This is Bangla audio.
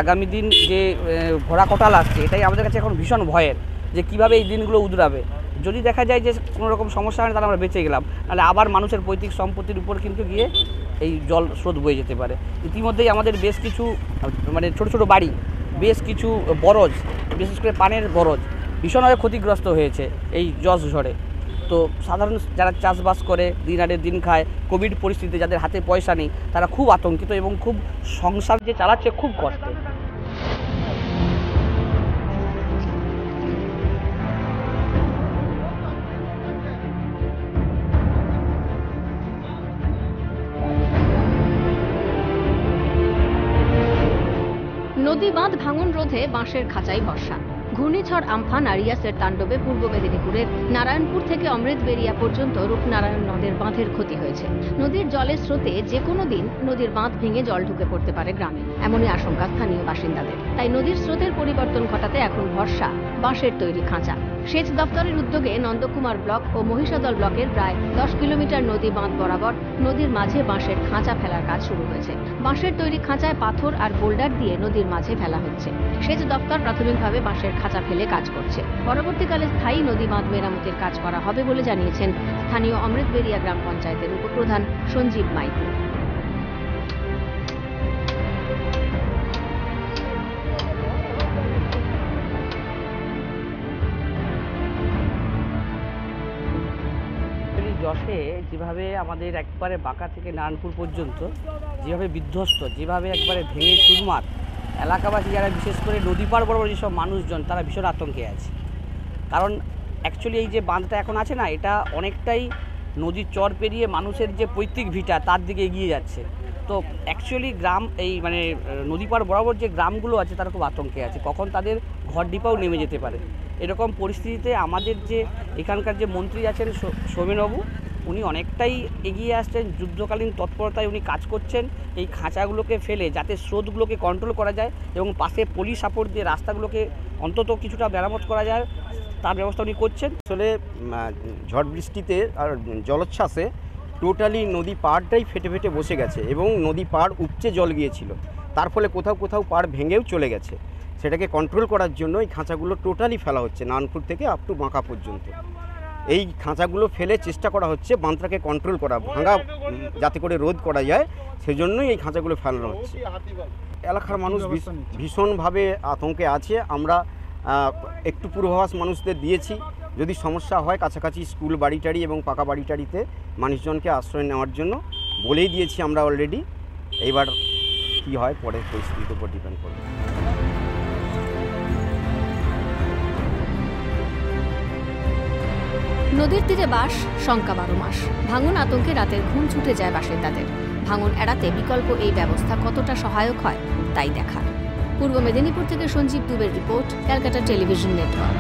আগামী দিন যে ভরা কটাল আসছে, এটাই আমাদের কাছে এখন ভীষণ ভয়ের, যে কীভাবে এই দিনগুলো উদরাবে। যদি দেখা যায় যে কোনো রকম সমস্যা হয় না, তাহলে আমরা বেঁচে গেলাম, নাহলে আবার মানুষের পৈতৃক সম্পত্তির উপর কিন্তু গিয়ে এই জল স্রোত বয়ে যেতে পারে। ইতিমধ্যেই আমাদের বেশ কিছু মানে ছোটো ছোটো বাড়ি, বেশ কিছু বরজ, বিশেষ করে পানের বরজ ভীষণভাবে ক্ষতিগ্রস্ত হয়েছে এই জল ঝড়ে। তো সাধারণ যারা চাষবাস করে, দিন আনে দিন খায়, কোভিড পরিস্থিতিতে যাদের হাতে পয়সা নেই, তারা খুব আতঙ্কিত এবং খুব সংসার যে চালাচ্ছে খুব কষ্টে। নদী বাঁধ ভাঙন রোধে বাঁশের খাঁচাই ভরসা। ঘূর্ণিঝড় আমফান আর ইয়াসের তাণ্ডবে পূর্ব মেদিনীপুরের নারায়ণপুর থেকে অমৃতবেরিয়া পর্যন্ত রূপনারায়ণ নদের বাঁধের ক্ষতি হয়েছে। নদীর জলের স্রোতে যে কোনো দিন নদীর বাঁধ ভেঙে জল ঢুকে পড়তে পারে গ্রামে, এমনই আশঙ্কা স্থানীয় বাসিন্দাদের। তাই নদীর স্রোতের পরিবর্তন ঘটাতে এখন ভরসা বাঁশের তৈরি খাঁচা। সেচ দপ্তরের উদ্যোগে নন্দকুমার ব্লক ও মহিষাদল ব্লকের প্রায় 10 কিলোমিটার নদী বাঁধ বরাবর নদীর মাঝে বাঁশের খাঁচা ফেলার কাজ শুরু হয়েছে। বাঁশের তৈরি খাঁচায় পাথর আর বোল্ডার দিয়ে নদীর মাঝে ফেলা হচ্ছে। সেচ দপ্তর প্রাথমিকভাবে বাঁশের খাঁচা ফেলে কাজ করছে। পরবর্তীকালে স্থায়ী নদী বাঁধ মেরামতের কাজ করা হবে বলে জানিয়েছেন স্থানীয় অমৃতবেরিয়া গ্রাম পঞ্চায়েতের উপপ্রধান সঞ্জীব মাইতি। যশে যেভাবে আমাদের একবারে বাঁকা থেকে নারায়ণপুর পর্যন্ত যেভাবে বিধ্বস্ত, যেভাবে একবারে ভেঙে চুরমার, এলাকাবাসী যারা বিশেষ করে নদী পার বরাবর যেসব মানুষজন, তারা ভীষণ আতঙ্কে আছে। কারণ অ্যাকচুয়ালি এই যে বাঁধটা এখন আছে না, এটা অনেকটাই নদীর চর পেরিয়ে মানুষের যে পৈতৃক ভিটা তার দিকে এগিয়ে যাচ্ছে। তো অ্যাকচুয়ালি গ্রাম এই মানে নদী পার বরাবর যে গ্রামগুলো আছে তারা খুব আতঙ্কে আছে, কখন তাদের ঘর ডিপাও নেমে যেতে পারে। এরকম পরিস্থিতিতে আমাদের যে এখানকার যে মন্ত্রী আছেন সৌমেনবাবু, উনি অনেকটাই এগিয়ে আসছেন, যুদ্ধকালীন তৎপরতায় উনি কাজ করছেন এই খাঁচাগুলোকে ফেলে, যাতে স্রোতগুলোকে কন্ট্রোল করা যায় এবং পাশে পুলিশ সাপোর্ট দিয়ে রাস্তাগুলোকে অন্তত কিছুটা মেরামত করা যায়, তার ব্যবস্থা উনি করছেন। আসলে ঝড় বৃষ্টিতে আর জলোচ্ছ্বাসে টোটালি নদী পাড়টাই ফেটে ফেটে বসে গেছে এবং নদী পাড় উপচে জল গিয়েছিল, তার ফলে কোথাও কোথাও পাড় ভেঙেও চলে গেছে। সেটাকে কন্ট্রোল করার জন্য এই খাঁচাগুলো টোটালি ফেলা হচ্ছে, নারায়ণপুর থেকে আপ টু বাঁকা পর্যন্ত। এই খাঁচাগুলো ফেলে চেষ্টা করা হচ্ছে বাঁধটাকে কন্ট্রোল করা, ভাঙা যাতে করে রোধ করা যায়, সেজন্যই এই খাঁচাগুলো ফেলানো হচ্ছে। এলাকার মানুষ ভীষণভাবে আতঙ্কে আছে। আমরা একটু পূর্বাভাস মানুষদের দিয়েছি, যদি সমস্যা হয় কাছাকাছি স্কুল বাড়িটারি এবং পাকা বাড়িটারিতে মানুষজনকে আশ্রয় নেওয়ার জন্য বলেই দিয়েছি আমরা অলরেডি। এইবার কি হয় পরের পরিস্থিতির উপর ডিপেন্ড করবে। নদীর তীরে বাস, শঙ্কা 12 মাস। ভাঙন আতঙ্কে রাতের ঘুম ছুটে যায় বাসিন্দাদের। ভাঙন এড়াতে বিকল্প এই ব্যবস্থা কতটা সহায়ক হয় তাই দেখার। পূর্ব মেদিনীপুর থেকে সঞ্জীব দুবের রিপোর্ট, ক্যালকাটা টেলিভিশন নেটওয়ার্ক।